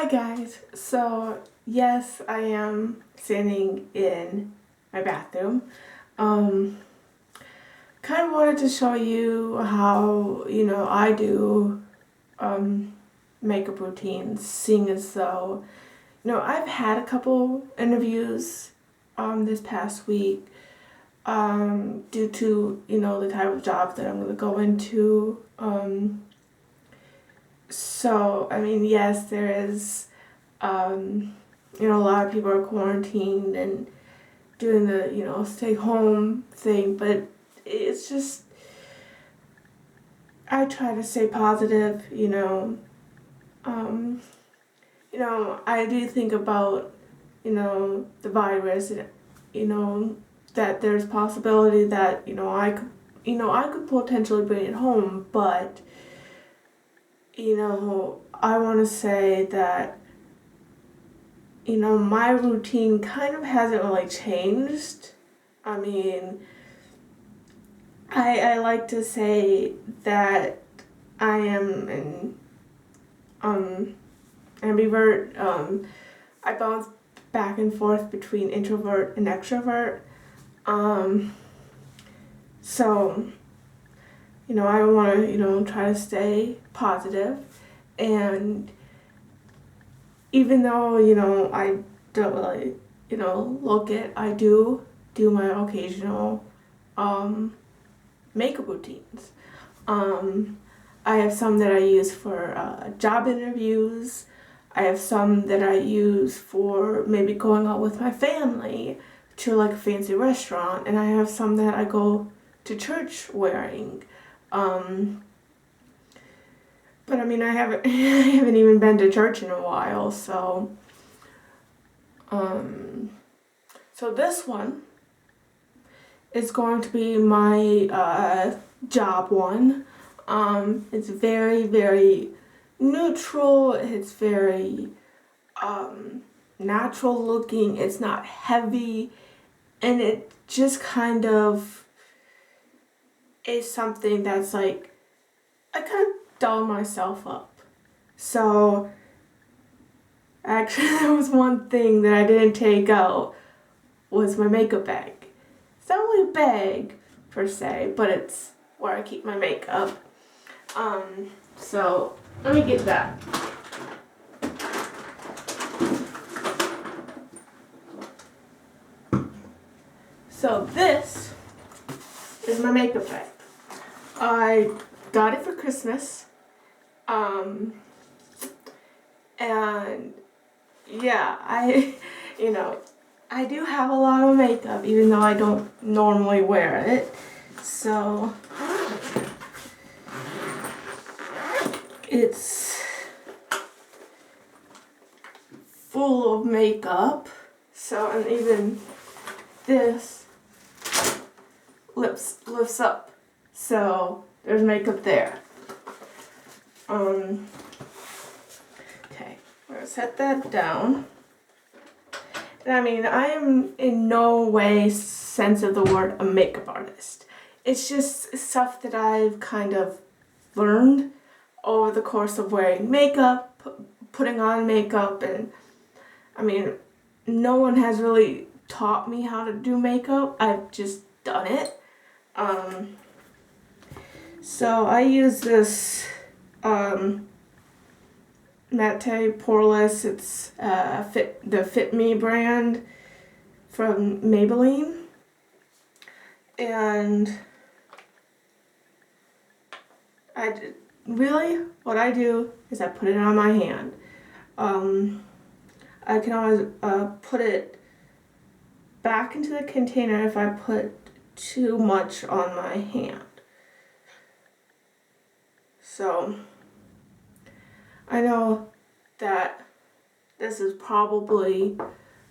Hi guys, so yes, I am standing in my bathroom. Kind of wanted to show you how, I do makeup routines, seeing as though, I've had a couple interviews this past week due to, the type of job that I'm going to go into. So, I mean, yes, there is, a lot of people are quarantined and doing the, stay home thing, but it's just, I try to stay positive, I do think about, the virus, and, that there's possibility that, I could potentially bring it home, but, I want to say that, my routine kind of hasn't really changed. I mean, I like to say that I am an ambivert. I bounce back and forth between introvert and extrovert. So, I want to, try to stay positive, and even though, I don't really, I do my occasional makeup routines. I have some that I use for job interviews. I have some that I use for maybe going out with my family to like a fancy restaurant, and I have some that I go to church wearing. But I mean, I haven't I haven't even been to church in a while, so so this one is going to be my job one. It's very, very neutral. It's very natural looking. It's not heavy, and it just kind of is something that's like, I kind of doll myself up. So actually, there was one thing that I didn't take out, was my makeup bag. It's not really a bag per se, but it's where I keep my makeup. So let me get that. So this is my makeup bag. I got it for Christmas. And yeah, I do have a lot of makeup, even though I don't normally wear it. So it's full of makeup. So, and even this lifts up. So there's makeup there. Okay, we're gonna set that down. And I mean, I am in no way, sense of the word, a makeup artist. It's just stuff that I've kind of learned over the course of wearing makeup, putting on makeup, and I mean, no one has really taught me how to do makeup. I've just done it. So I use this matte poreless. It's the Fit Me brand from Maybelline, and what I do is I put it on my hand. I can always put it back into the container if I put too much on my hand. So I know that this is probably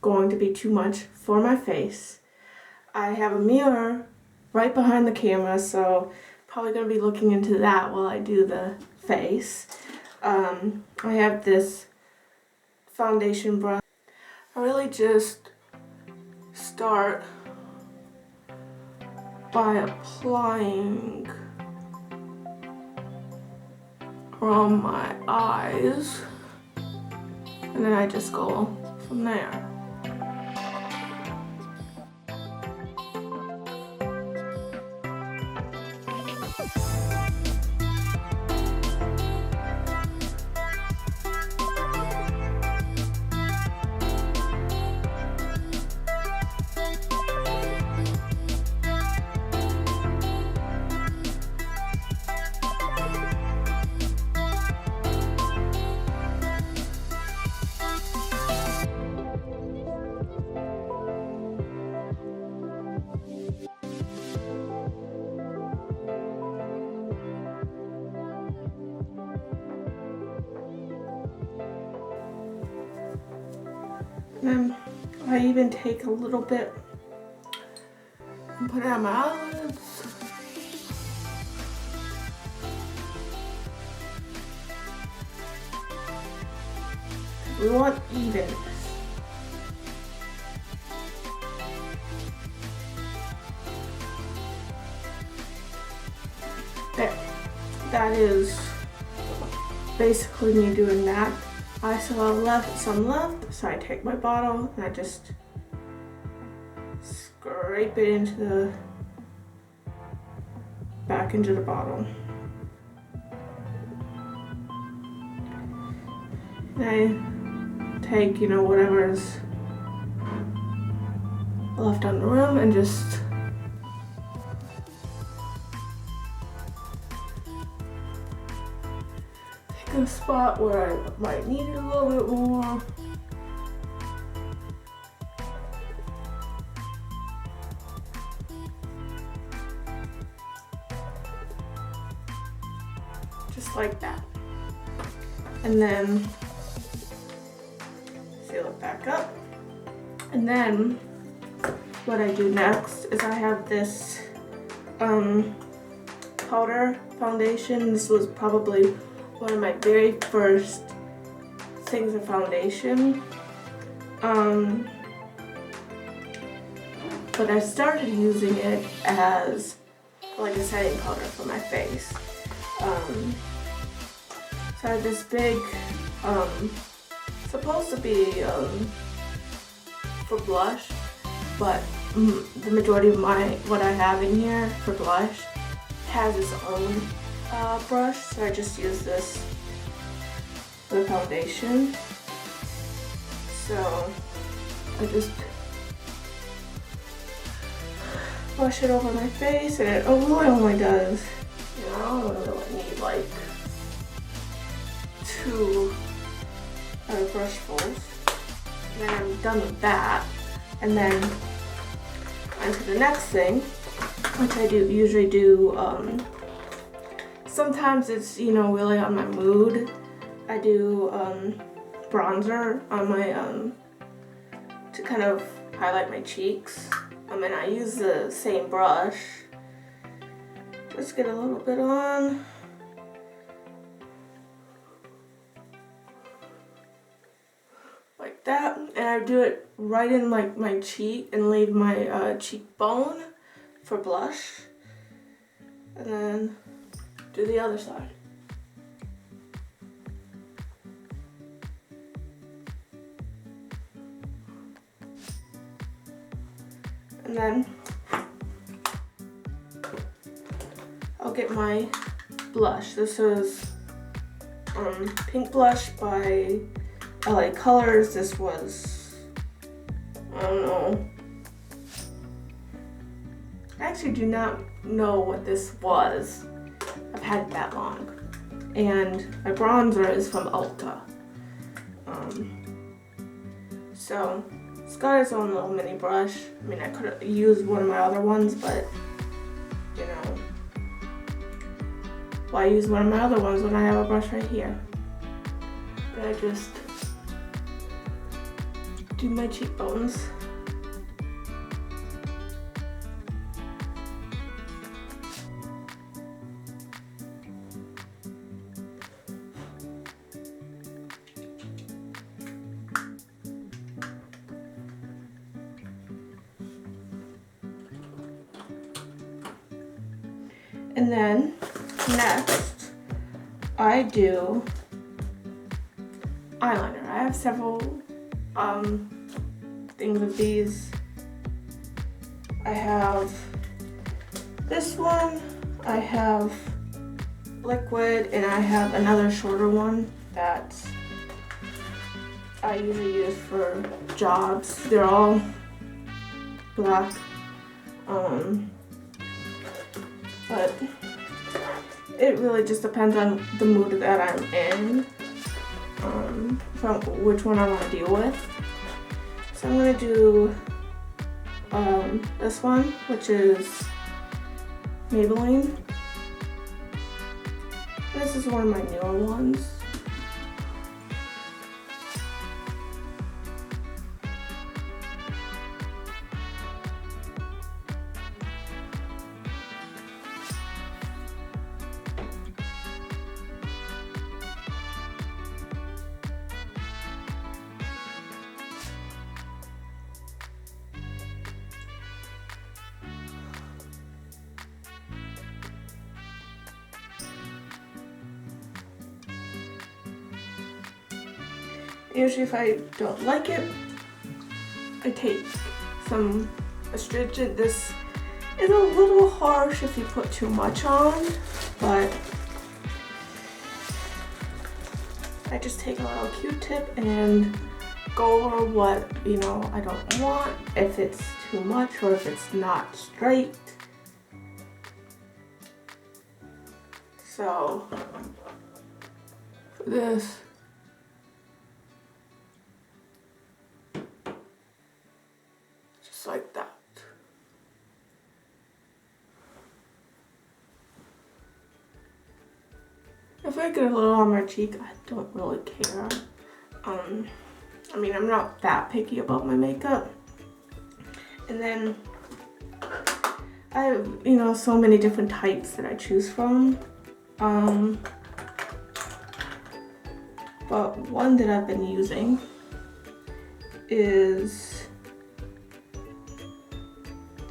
going to be too much for my face. I have a mirror right behind the camera, so probably going to be looking into that while I do the face. I have this foundation brush. I really just start by applying around my eyes. and then I just go from there. And then I even take a little bit and put it on my eyelids. We want evenness. There. That is basically me doing that. I still have some left, so I take my bottle and I just scrape it into back into the bottle. And I take, whatever is left on the rim and just a spot where I might need it a little bit more. Just like that. And then seal it back up. And then what I do next is I have this powder foundation. This was probably one of my very first things of foundation. But I started using it as like a setting powder for my face. So I have this big, supposed to be for blush, but the majority of what I have in here for blush has its own brush, so I just use this for the foundation. So I just brush it over my face, and it really only does, I don't really need like 2 brushfuls. And then I'm done with that, and then onto the next thing, which I usually do. Sometimes it's, really on my mood. I do bronzer on my, to kind of highlight my cheeks. And I use the same brush. Just get a little bit on. Like that. And I do it right in like my cheek and leave my cheekbone for blush. And then do the other side. And then I'll get my blush. This is pink blush by LA Colors. This was, I don't know. I actually do not know what this was. I've had it that long. And my bronzer is from Ulta. So it's got its own little mini brush. I could have used one of my other ones, but why use one of my other ones when I have a brush right here? But I just do my cheekbones. And then next, I do eyeliner. I have several things of these. I have this one, I have liquid, and I have another shorter one that I usually use for jobs. They're all black, but it really just depends on the mood that I'm in, from which one I want to deal with. So I'm going to do this one, which is Maybelline. This is one of my newer ones. Usually if I don't like it, I take some astringent. This is a little harsh if you put too much on, but I just take a little Q-tip and go over what, you know, I don't want, if it's too much or if it's not straight. So for this, just like that. If I get a little on my cheek, I don't really care. I mean, I'm not that picky about my makeup. And then I have, you know, so many different types that I choose from. But one that I've been using is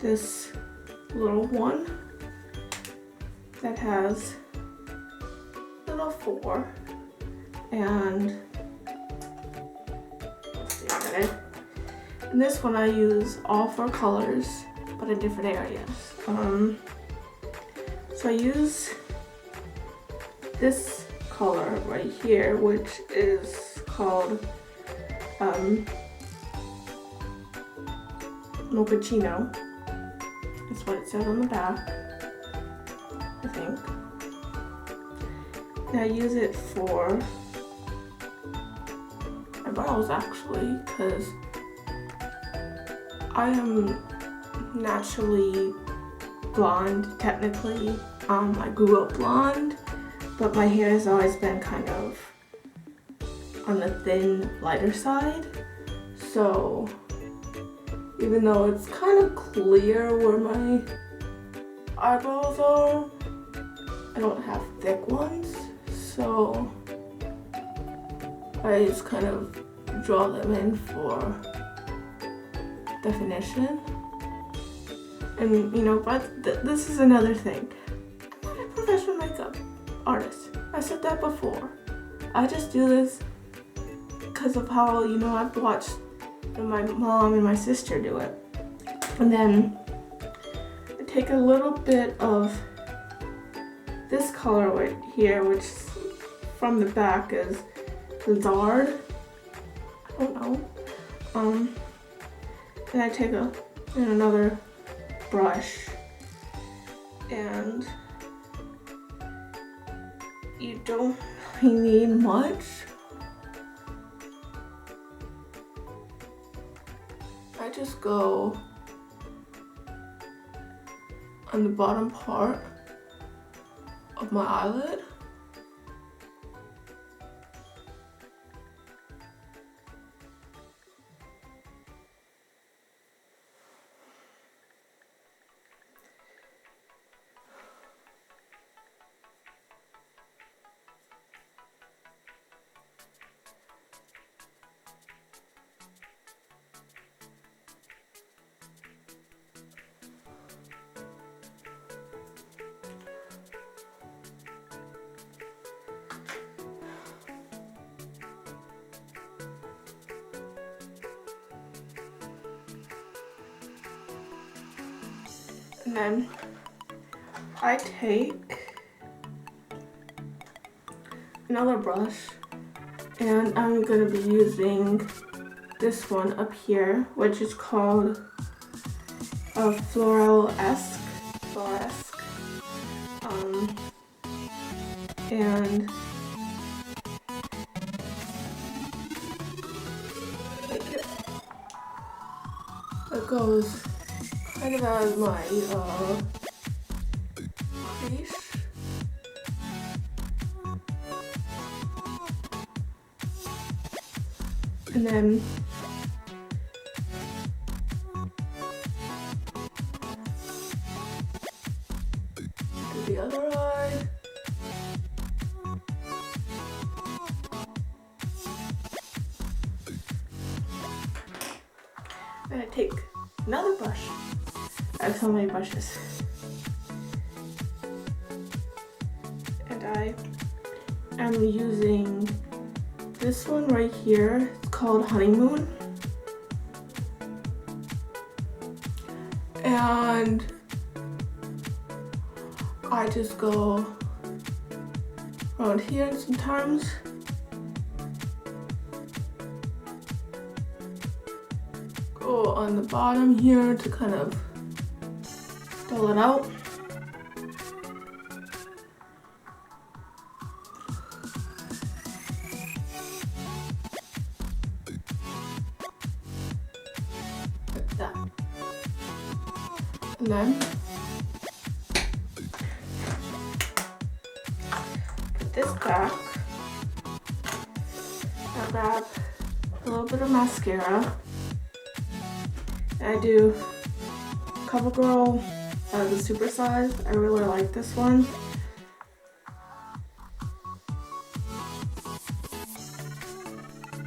this little one that has little 4, and this one I use all 4 colors, but in different areas. So I use this color right here, which is called Mochaccino. That's what it says on the back, I think. And I use it for my brows, actually, because I am naturally blonde, technically. I grew up blonde, but my hair has always been kind of on the thin, lighter side. So even though it's kind of clear where my eyebrows are, I don't have thick ones. So I just kind of draw them in for definition. And you know, but this is another thing. I'm not a professional makeup artist. I said that before. I just do this because of how, you know, I've watched my mom and my sister do it. And then I take a little bit of this color right here, which from the back is Lizard. I don't know. And I take another brush, and you don't really need much. I just go on the bottom part of my eyelid. And then I take another brush and I'm gonna be using this one up here, which is called a floral-esque. And it goes kind of as my crease. And then do the other eye. Then I take another brush. I have so many brushes. And I am using this one right here. It's called Honeymoon. And I just go around here sometimes. Go on the bottom here to kind of dull it out. Like that. And then put this back. I grab a little bit of mascara. I do CoverGirl, the super size. I really like this one.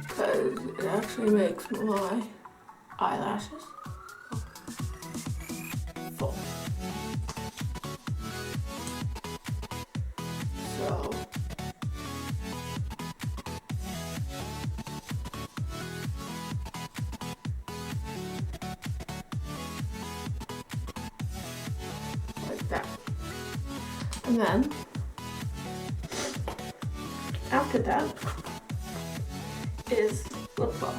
Because it actually makes my eyelashes full. So that. And then after that is lip gloss.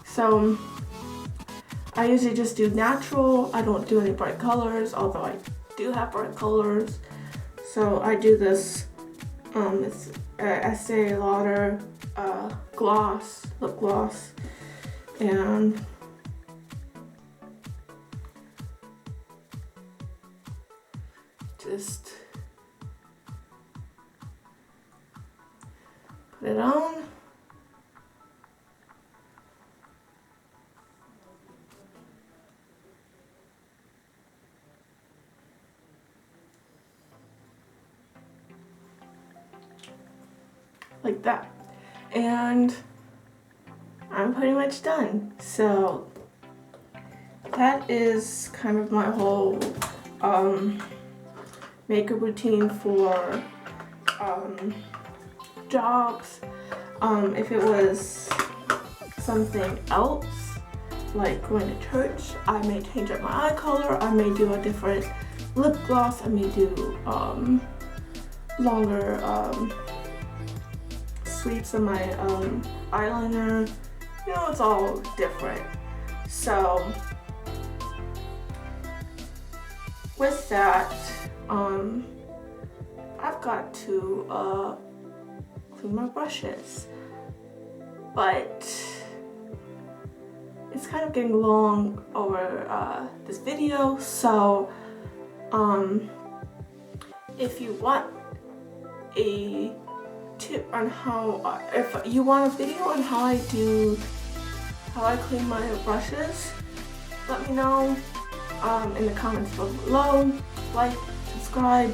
So I usually just do natural. I don't do any bright colors, although I do have bright colors. So I do this it's Estee Lauder gloss, lip gloss, and just put it on. Like that. And I'm pretty much done. So that is kind of my whole makeup routine for jobs. If it was something else, like going to church, I may change up my eye color, I may do a different lip gloss, I may do longer sweeps of my eyeliner. You know, it's all different. So with that, I've got to clean my brushes, but it's kind of getting long over this video, so if you want a tip on how, if you want a video on how I clean my brushes, let me know in the comments below. Like, subscribe,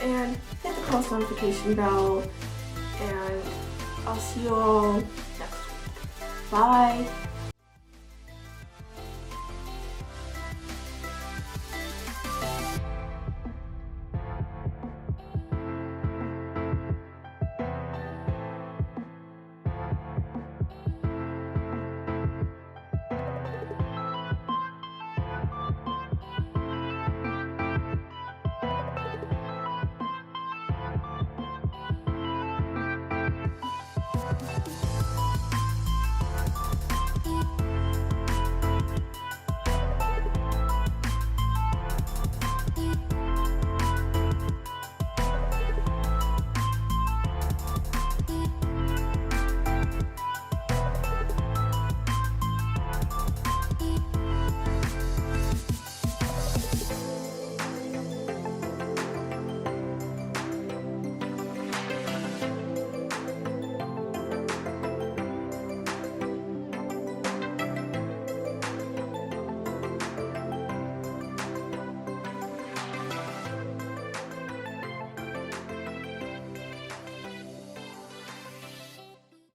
and hit the post notification bell, and I'll see you all next week. Bye!